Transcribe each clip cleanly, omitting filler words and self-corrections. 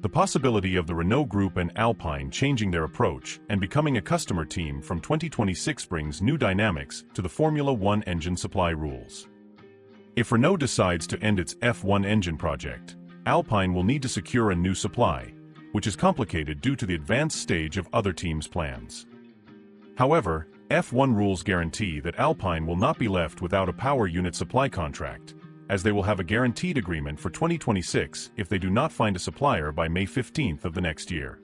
The possibility of the Renault Group and Alpine changing their approach and becoming a customer team from 2026 brings new dynamics to the Formula One engine supply rules. If Renault decides to end its F1 engine project, Alpine will need to secure a new supply, which is complicated due to the advanced stage of other teams' plans. However, F1 rules guarantee that Alpine will not be left without a power unit supply contract, as they will have a guaranteed agreement for 2026 if they do not find a supplier by May 15th of the next year.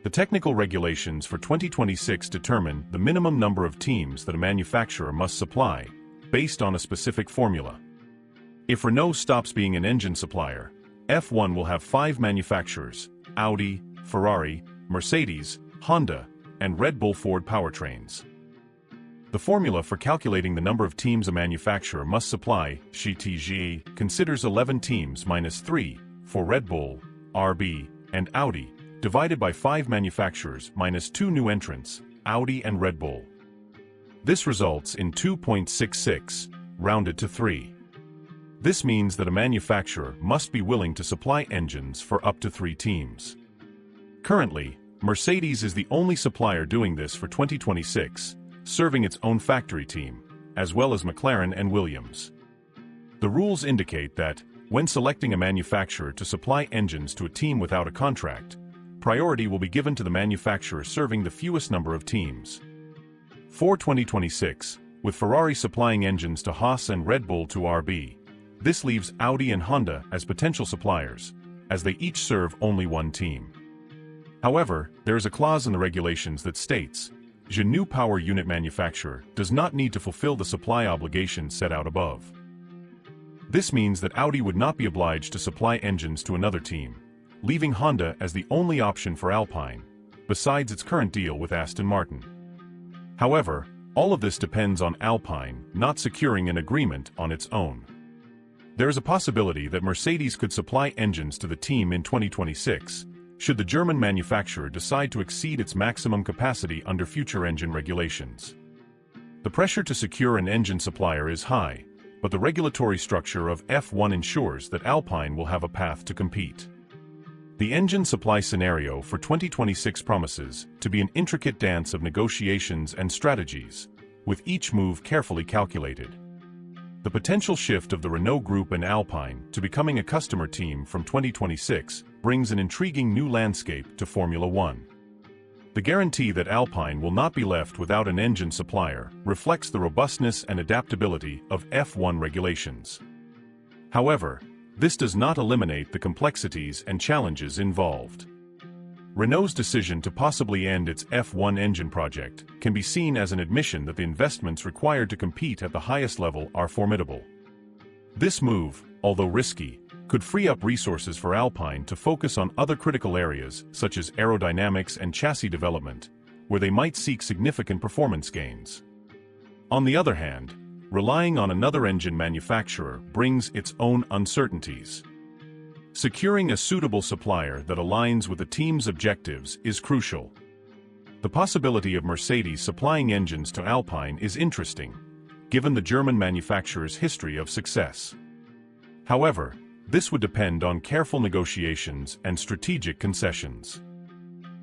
The technical regulations for 2026 determine the minimum number of teams that a manufacturer must supply, based on a specific formula. If Renault stops being an engine supplier, F1 will have 5 manufacturers: Audi, Ferrari, Mercedes, Honda, and Red Bull Ford powertrains. The formula for calculating the number of teams a manufacturer must supply, (GTG), considers 11 teams minus 3 for Red Bull, RB, and Audi, divided by 5 manufacturers minus 2 new entrants, Audi and Red Bull. This results in 2.66, rounded to 3. This means that a manufacturer must be willing to supply engines for up to 3 teams. Currently, Mercedes is the only supplier doing this for 2026, serving its own factory team, as well as McLaren and Williams. The rules indicate that, when selecting a manufacturer to supply engines to a team without a contract, priority will be given to the manufacturer serving the fewest number of teams. For 2026, with Ferrari supplying engines to Haas and Red Bull to RB, this leaves Audi and Honda as potential suppliers, as they each serve only one team. However, there is a clause in the regulations that states, "A new power unit manufacturer does not need to fulfill the supply obligation set out above." This means that Audi would not be obliged to supply engines to another team, leaving Honda as the only option for Alpine, besides its current deal with Aston Martin. However, all of this depends on Alpine not securing an agreement on its own. There is a possibility that Mercedes could supply engines to the team in 2026, should the German manufacturer decide to exceed its maximum capacity under future engine regulations. The pressure to secure an engine supplier is high, but the regulatory structure of F1 ensures that Alpine will have a path to compete. The engine supply scenario for 2026 promises to be an intricate dance of negotiations and strategies, with each move carefully calculated. The potential shift of the Renault Group and Alpine to becoming a customer team from 2026 brings an intriguing new landscape to Formula One. The guarantee that Alpine will not be left without an engine supplier reflects the robustness and adaptability of F1 regulations. However, this does not eliminate the complexities and challenges involved. Renault's decision to possibly end its F1 engine project can be seen as an admission that the investments required to compete at the highest level are formidable. This move, although risky, could free up resources for Alpine to focus on other critical areas such as aerodynamics and chassis development, where they might seek significant performance gains. On the other hand, relying on another engine manufacturer brings its own uncertainties. Securing a suitable supplier that aligns with the team's objectives is crucial. The possibility of Mercedes supplying engines to Alpine is interesting, given the German manufacturer's history of success. However, this would depend on careful negotiations and strategic concessions.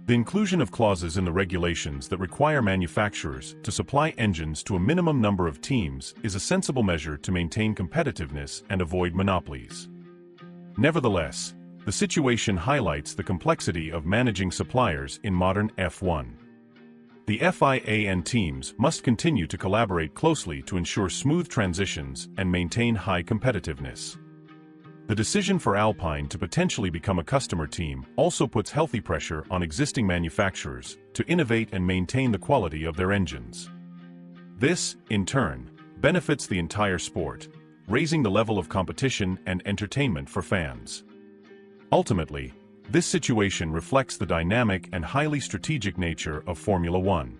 The inclusion of clauses in the regulations that require manufacturers to supply engines to a minimum number of teams is a sensible measure to maintain competitiveness and avoid monopolies. Nevertheless, the situation highlights the complexity of managing suppliers in modern F1. The FIA and teams must continue to collaborate closely to ensure smooth transitions and maintain high competitiveness. The decision for Alpine to potentially become a customer team also puts healthy pressure on existing manufacturers to innovate and maintain the quality of their engines. This, in turn, benefits the entire sport, raising the level of competition and entertainment for fans. Ultimately, this situation reflects the dynamic and highly strategic nature of Formula One.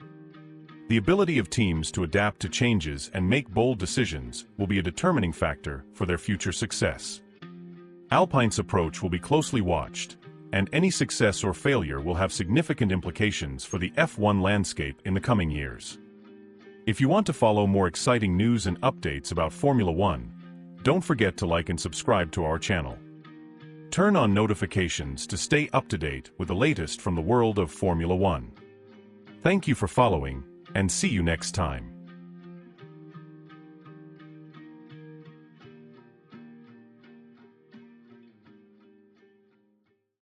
The ability of teams to adapt to changes and make bold decisions will be a determining factor for their future success. Alpine's approach will be closely watched, and any success or failure will have significant implications for the F1 landscape in the coming years. If you want to follow more exciting news and updates about Formula One, don't forget to like and subscribe to our channel. Turn on notifications to stay up to date with the latest from the world of Formula One. Thank you for following, and see you next time.